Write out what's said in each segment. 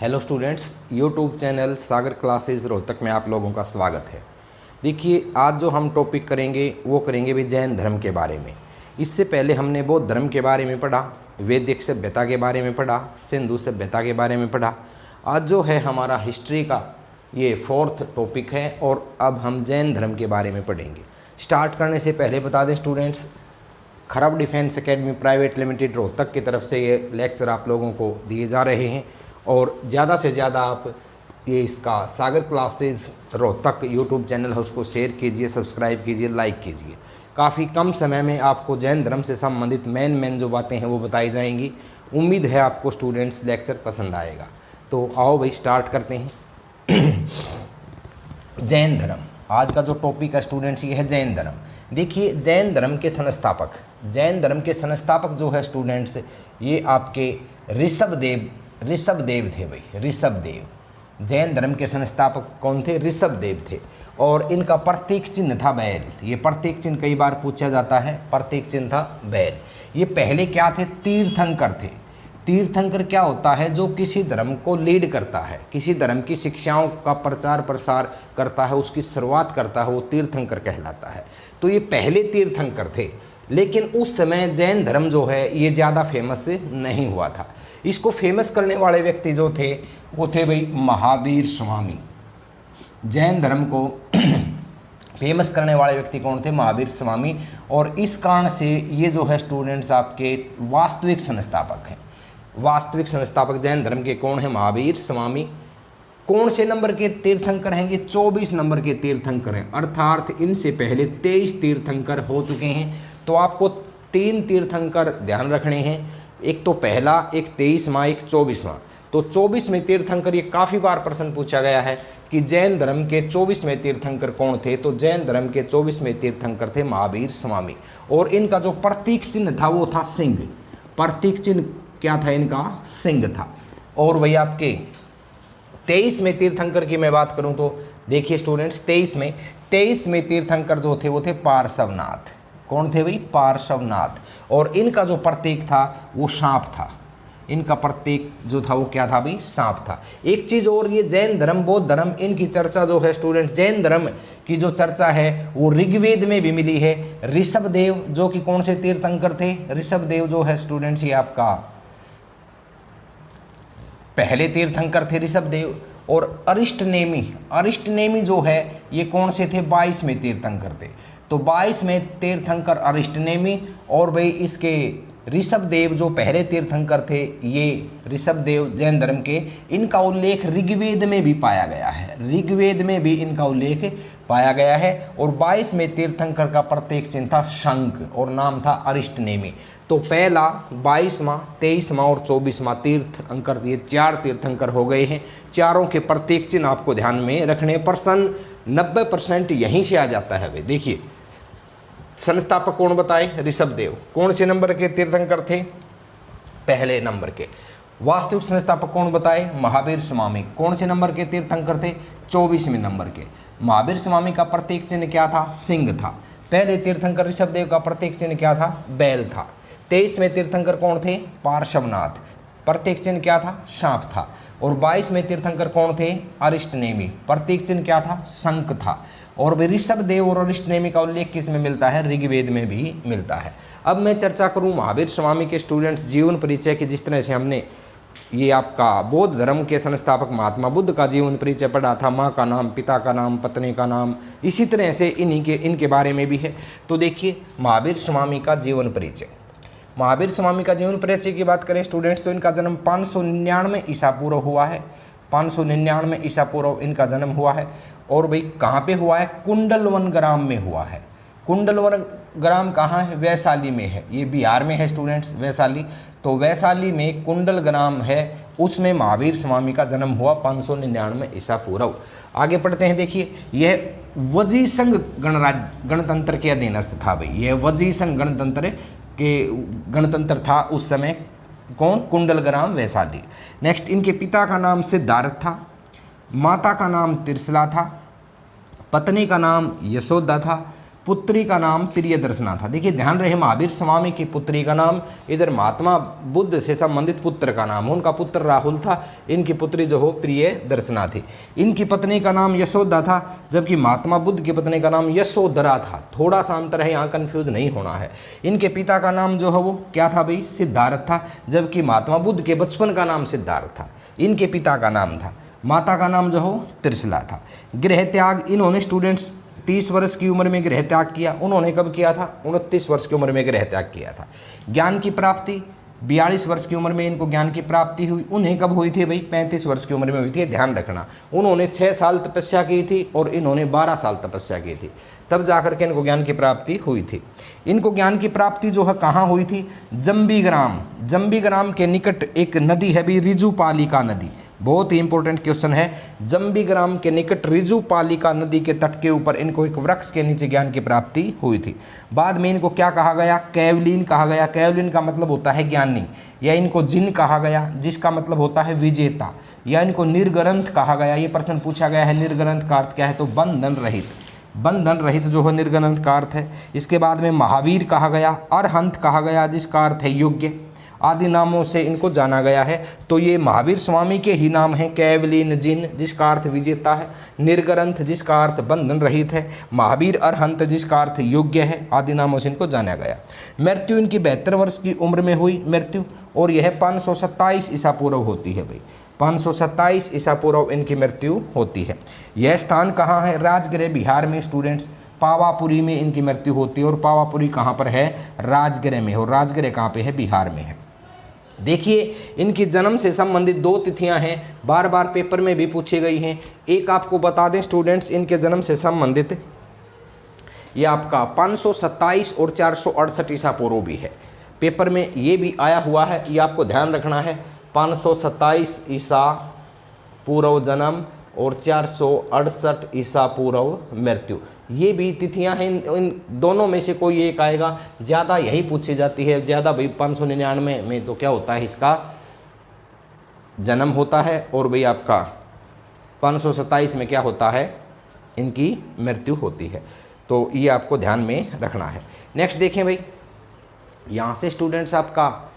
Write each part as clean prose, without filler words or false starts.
Hello students, YouTube channel सागर classes Rohtak में आप लोगों का स्वागत है। देखिए, आज जो हम टॉपिक करेंगे वो करेंगे भी जैन धर्म के बारे में। इससे पहले हमने बौद्ध धर्म के बारे में पढ़ा, वैदिक सभ्यता के बारे में पढ़ा, सिंधु सभ्यता के बारे में पढ़ा। आज जो है हमारा हिस्ट्री का ये 4th टॉपिक है और अब हम जैन धर्म के बारे में पढ़ेंगे। स्टार्ट करने से पहले बता दें स्टूडेंट्स, खरब defence academy private limited Rohtak की तरफ से ये लेक्चर आप लोगों को दिए जा रहे हैं और ज़्यादा से ज़्यादा आप ये इसका सागर क्लासेस रोहतक यूट्यूब चैनल है उसको शेयर कीजिए, सब्सक्राइब कीजिए, लाइक कीजिए। काफ़ी कम समय में आपको जैन धर्म से संबंधित मेन जो बातें हैं वो बताई जाएंगी। उम्मीद है आपको स्टूडेंट्स लेक्चर पसंद आएगा। तो आओ भाई स्टार्ट करते हैं। जैन धर्म, आज का जो टॉपिक है स्टूडेंट्स ये है जैन धर्म। देखिए, जैन धर्म के संस्थापक जो है स्टूडेंट्स, ये आपके ऋषभदेव थे भाई। ऋषभदेव जैन धर्म के संस्थापक कौन थे? ऋषभदेव थे। और इनका प्रतीक चिन्ह था बैल। ये प्रतीक चिन्ह कई बार पूछा जाता है, प्रतीक चिन्ह था बैल। ये पहले क्या थे? तीर्थंकर थे। तीर्थंकर क्या होता है? जो किसी धर्म को लीड करता है, किसी धर्म की शिक्षाओं का प्रचार प्रसार करता है, उसकी शुरुआत करता है, वो तीर्थंकर कहलाता है। तो ये पहले तीर्थंकर थे, लेकिन उस समय जैन धर्म जो है ये ज़्यादा फेमस नहीं हुआ था। इसको फेमस करने वाले व्यक्ति जो थे वो थे भाई महावीर स्वामी। जैन धर्म को फेमस करने वाले व्यक्ति कौन थे? महावीर स्वामी। और इस कारण से ये जो है स्टूडेंट्स आपके वास्तविक संस्थापक हैं। वास्तविक संस्थापक जैन धर्म के कौन है? महावीर स्वामी। कौन से नंबर के तीर्थंकर हैं? ये 24 नंबर के तीर्थंकर हैं, अर्थात इनसे पहले 23 तीर्थंकर हो चुके हैं। तो आपको 3 तीर्थंकर ध्यान रखने हैं, एक तो पहला, एक 23वां, एक 24वां। तो 24वें तीर्थंकर, ये काफ़ी बार प्रश्न पूछा गया है कि जैन धर्म के 24वें तीर्थंकर कौन थे? तो जैन धर्म के 24वें तीर्थंकर थे महावीर स्वामी। और इनका जो प्रतीक चिन्ह था वो था सिंह। प्रतीक चिन्ह क्या था इनका? सिंह था। और वही आपके 23वें तीर्थंकर की मैं बात करूं तो देखिए स्टूडेंट्स, 23वें तीर्थंकर जो थे वो थे पार्श्वनाथ। कौन थे भाई? पार्श्वनाथ। और इनका जो प्रतीक था वो सांप था। इनका प्रतीक जो था वो क्या था भाई? सांप था। एक चीज़ और, ये जैन धर्म बौद्ध धर्म इनकी चर्चा जो है स्टूडेंट्स, जैन धर्म की जो चर्चा है वो ऋग्वेद में भी मिली है। ऋषभदेव जो कि कौन से तीर्थंकर थे? ऋषभदेव जो है स्टूडेंट्स ये आपका पहले तीर्थंकर थे ऋषभदेव। और अरिष्टनेमी जो है ये कौन से थे? 22वें तीर्थंकर थे। तो 22वें तीर्थंकर अरिष्टनेमी। और भाई इसके ऋषभदेव जो पहले तीर्थंकर थे, ये ऋषभदेव जैन धर्म के, इनका उल्लेख ऋग्वेद में भी पाया गया है। ऋग्वेद में भी इनका उल्लेख पाया गया है। और 22वें तीर्थंकर का प्रतीक चिन्ह था शंख और नाम था अरिष्टनेमी। तो पहला, 22वां, 23वां और 24वां तीर्थंकर, ये 4 तीर्थंकर हो गए हैं। चारों के प्रतीक चिन्ह आपको ध्यान में रखने। प्रश्न 90% यहीं से आ जाता है भाई। देखिए, संस्थापक कौन बताए? ऋषभदेव। कौन से नंबर के तीर्थंकर थे? पहले नंबर के। वास्तविक संस्थापक कौन बताए? महावीर स्वामी। कौन से नंबर के तीर्थंकर थे? 24वें नंबर के। महावीर स्वामी का प्रतीक चिन्ह क्या था? सिंह था। पहले तीर्थंकर ऋषभदेव का प्रतीक चिन्ह क्या था? बैल था। 23वें तीर्थंकर कौन थे? पार्श्वनाथ। प्रतीक चिन्ह क्या था? सांप था। और 22वें तीर्थंकर कौन थे? अरिष्टनेमी। प्रतीक चिन्ह क्या था? शंख था। और ऋषभदेव और अरिष्टनेमी का उल्लेख किस में मिलता है? ऋग्वेद में भी मिलता है। अब मैं चर्चा करूं महावीर स्वामी के स्टूडेंट्स जीवन परिचय की। जिस तरह से हमने ये आपका बौद्ध धर्म के संस्थापक महात्मा बुद्ध का जीवन परिचय पढ़ा था, माँ का नाम, पिता का नाम, पत्नी का नाम, इसी तरह से इनके बारे में भी है। तो देखिए, महावीर स्वामी का जीवन परिचय। महावीर स्वामी का जीवन परिचय की बात करें स्टूडेंट्स तो इनका जन्म 599 ईसा पूर्व हुआ है। 599 ईसा पूर्व इनका जन्म हुआ है। और भाई कहाँ पे हुआ है? कुंडलवन ग्राम में हुआ है। कुंडलवन ग्राम कहाँ है? वैशाली में है। ये बिहार में है स्टूडेंट्स, वैशाली। तो वैशाली में कुंडल ग्राम है, उसमें महावीर स्वामी का जन्म हुआ 599 ईसा पूर्व। आगे पढ़ते हैं। देखिए, यह वजी संघ गणतंत्र के अधीनस्थ था भाई। यह वजी संघ गणतंत्र था उस समय। कौन? कुंडल ग्राम, वैशाली। नेक्स्ट, इनके पिता का नाम सिद्धार्थ था, माता का नाम त्रिशला था, पत्नी का नाम यशोदा था, पुत्री का नाम प्रियदर्शना था। देखिए ध्यान रहे, महावीर स्वामी की पुत्री का नाम, इधर महात्मा बुद्ध से संबंधित पुत्र का नाम, उनका पुत्र राहुल था, इनकी पुत्री जो हो प्रियदर्शना थी। इनकी पत्नी का नाम यशोदा था, जबकि महात्मा बुद्ध की पत्नी का नाम यशोधरा था। थोड़ा सा अंतर है, यहाँ कंफ्यूज नहीं होना है। इनके पिता का नाम जो है वो क्या था भाई, सिद्धार्थ था, जबकि महात्मा बुद्ध के बचपन का नाम सिद्धार्थ था, इनके पिता का नाम था। माता का नाम जो हो त्रिशला था। गृह त्याग, इन्होंने स्टूडेंट्स 30 वर्ष की उम्र में गृह त्याग किया। उन्होंने कब किया था, 29 वर्ष की उम्र में गृह त्याग किया था। ज्ञान की प्राप्ति, 42 वर्ष की उम्र में इनको ज्ञान की प्राप्ति हुई। उन्हें कब हुई थी भाई, 35 वर्ष की उम्र में हुई थी, ध्यान रखना। उन्होंने 6 साल तपस्या की थी और इन्होंने 12 साल तपस्या की थी, तब जाकर के इनको ज्ञान की प्राप्ति हुई थी। इनको ज्ञान की प्राप्ति जो है कहाँ हुई थी, जंबीग्राम। जंबीग्राम के निकट एक नदी है भी, रिजुपालिका नदी, बहुत ही इंपॉर्टेंट क्वेश्चन है। जंबीग्राम के निकट रिजुपालिका नदी के तट के ऊपर इनको एक वृक्ष के नीचे ज्ञान की प्राप्ति हुई थी। बाद में इनको क्या कहा गया, कैवलिन कहा गया। कैवलिन का मतलब होता है ज्ञानी, या इनको जिन कहा गया, जिसका मतलब होता है विजेता, या इनको निर्ग्रंथ कहा गया। ये प्रश्न पूछा गया है, निर्ग्रंथ का अर्थ क्या है, तो बंधन रहित। बंधन रहित जो है निर्ग्रंथ का अर्थ है। इसके बाद में महावीर कहा गया, अरहंत कहा गया, जिसका अर्थ है योग्य, आदि नामों से इनको जाना गया है। तो ये महावीर स्वामी के ही नाम हैं, कैवलिन, जिन जिसका अर्थ विजेता है, निर्ग्रंथ जिसका अर्थ बंधन रहित है, महावीर अरहंत जिसका अर्थ योग्य है, आदि नामों से इनको जाना गया। मृत्यु इनकी 72 वर्ष की उम्र में हुई मृत्यु, और यह 527 ईसा पूर्व होती है भाई, 527 ईसा पूर्व इनकी मृत्यु होती है। यह स्थान कहाँ है, राजगृह बिहार में स्टूडेंट्स, पावापुरी में इनकी मृत्यु होती है। और पावापुरी कहाँ पर है, राजगृह में, और राजगृह कहाँ पे है, बिहार में है। देखिए इनकी जन्म से संबंधित 2 तिथियां हैं, बार बार पेपर में भी पूछी गई हैं। एक आपको बता दें स्टूडेंट्स, इनके जन्म से संबंधित ये आपका 527 और 468 ईसा पूर्व भी है, पेपर में ये भी आया हुआ है, ये आपको ध्यान रखना है। 527 ईसा पूर्व जन्म और 468 ईसा पूर्व मृत्यु, ये भी तिथियां हैं। इन दोनों में से कोई एक आएगा, ज़्यादा यही पूछी जाती है, ज़्यादा भाई 599 में तो क्या होता है, इसका जन्म होता है, और भाई आपका 527 में क्या होता है, इनकी मृत्यु होती है। तो ये आपको ध्यान में रखना है। नेक्स्ट देखें भाई, यहाँ से स्टूडेंट्स आपका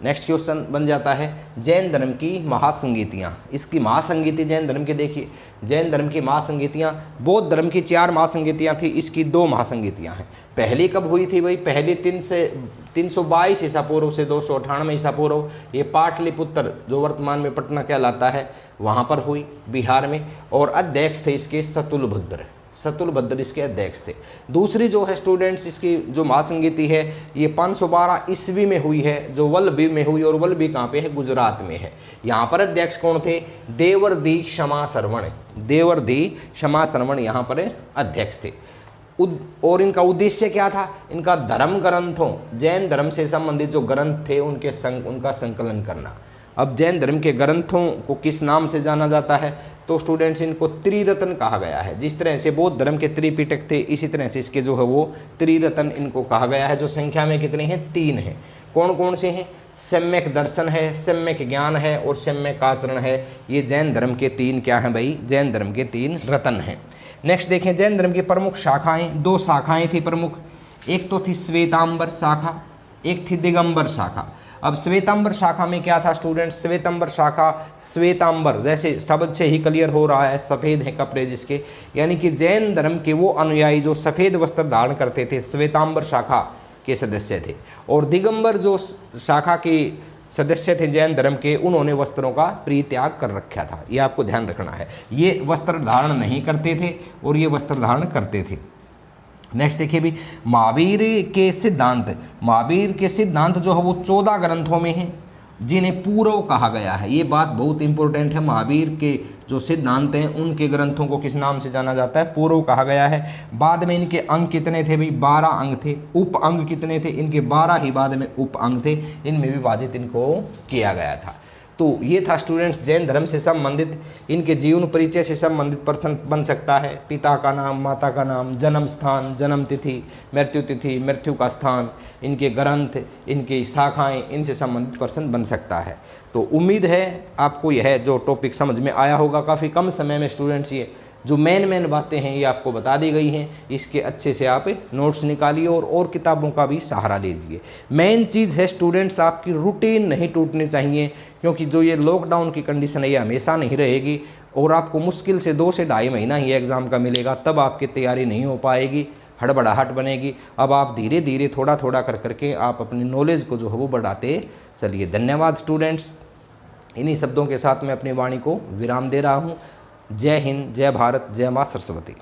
नेक्स्ट क्वेश्चन बन जाता है जैन धर्म की महासंगीतियाँ। इसकी महासंगीति जैन धर्म के, देखिए जैन धर्म की महासंगीतियाँ, बौद्ध धर्म की 4 महासंगीतियाँ थी, इसकी 2 महासंगीतियाँ हैं। पहली कब हुई थी भाई, पहली 322 ईसा पूर्व से 298 ईसा पूर्व, ये पाटलिपुत्र जो वर्तमान में पटना कहलाता है वहाँ पर हुई, बिहार में, और अध्यक्ष थे इसके सतुलभद्र, सतुलभद्र इसके अध्यक्ष थे। दूसरी जो है स्टूडेंट्स, इसकी जो महासंगीति है ये 512 ईस्वी में हुई है, जो वल्लभी में हुई, और वल्लभी कहाँ पे है, गुजरात में है। यहाँ पर अध्यक्ष कौन थे, देवर्दी क्षमा श्रवण, देवर्दी क्षमा श्रवण यहाँ पर अध्यक्ष थे। और इनका उद्देश्य क्या था, इनका धर्म ग्रंथों, जैन धर्म से संबंधित जो ग्रंथ थे उनका संकलन करना। अब जैन धर्म के ग्रंथों को किस नाम से जाना जाता है, तो स्टूडेंट्स इनको त्रिरत्न कहा गया है। जिस तरह से बौद्ध धर्म के त्रिपिटक थे, इसी तरह से इसके जो है वो त्रिरत्न इनको कहा गया है, जो संख्या में कितने हैं, 3 हैं। कौन कौन से हैं, सम्यक दर्शन है, सम्यक ज्ञान है, और सम्यक आचरण है। ये जैन धर्म के 3 क्या हैं भाई, जैन धर्म के 3 रत्न हैं। नेक्स्ट देखें, जैन धर्म की प्रमुख शाखाएँ, 2 शाखाएँ थी प्रमुख, एक तो थी श्वेतांबर शाखा, एक थी दिगंबर शाखा। अब श्वेतांबर शाखा में क्या था स्टूडेंट्स, श्वेतांबर शाखा, श्वेतांबर जैसे शब्द से ही क्लियर हो रहा है, सफ़ेद है कपड़े जिसके, यानी कि जैन धर्म के वो अनुयायी जो सफ़ेद वस्त्र धारण करते थे, श्वेतांबर शाखा के सदस्य थे। और दिगंबर जो शाखा के सदस्य थे जैन धर्म के, उन्होंने वस्त्रों का परित्याग कर रखा था। ये आपको ध्यान रखना है, ये वस्त्र धारण नहीं करते थे और ये वस्त्र धारण करते थे। नेक्स्ट देखिए भी, महावीर के सिद्धांत, महावीर के सिद्धांत जो है वो 14 ग्रंथों में हैं, जिन्हें पूर्व कहा गया है। ये बात बहुत इंपॉर्टेंट है, महावीर के जो सिद्धांत हैं उनके ग्रंथों को किस नाम से जाना जाता है, पूर्व कहा गया है। बाद में इनके अंग कितने थे भाई, 12 अंग थे। उप अंग कितने थे, इनके 12 ही बाद में उप अंग थे, इनमें विभाजित इनको किया गया था। तो ये था स्टूडेंट्स जैन धर्म से संबंधित, इनके जीवन परिचय से संबंधित प्रश्न बन सकता है। पिता का नाम, माता का नाम, जन्म स्थान, जन्म तिथि, मृत्यु का स्थान, इनके ग्रंथ, इनकी शाखाएं, इनसे संबंधित प्रश्न बन सकता है। तो उम्मीद है आपको यह जो टॉपिक समझ में आया होगा। काफ़ी कम समय में स्टूडेंट्स ये जो मेन बातें हैं ये आपको बता दी गई हैं। इसके अच्छे से आप नोट्स निकालिए और किताबों का भी सहारा लीजिए। मेन चीज़ है स्टूडेंट्स, आपकी रूटीन नहीं टूटनी चाहिए, क्योंकि जो ये लॉकडाउन की कंडीशन है ये हमेशा नहीं रहेगी और आपको मुश्किल से 2 से ढाई महीना ही एग्ज़ाम का मिलेगा, तब आपकी तैयारी नहीं हो पाएगी, हड़बड़ाहट बनेगी। अब आप धीरे धीरे थोड़ा थोड़ा कर करके आप अपनी नॉलेज को जो है वो बढ़ाते चलिए। धन्यवाद स्टूडेंट्स। इन्हीं शब्दों के साथ मैं अपनी वाणी को विराम दे रहा हूँ। जय हिंद, जय भारत, जय माँ सरस्वती।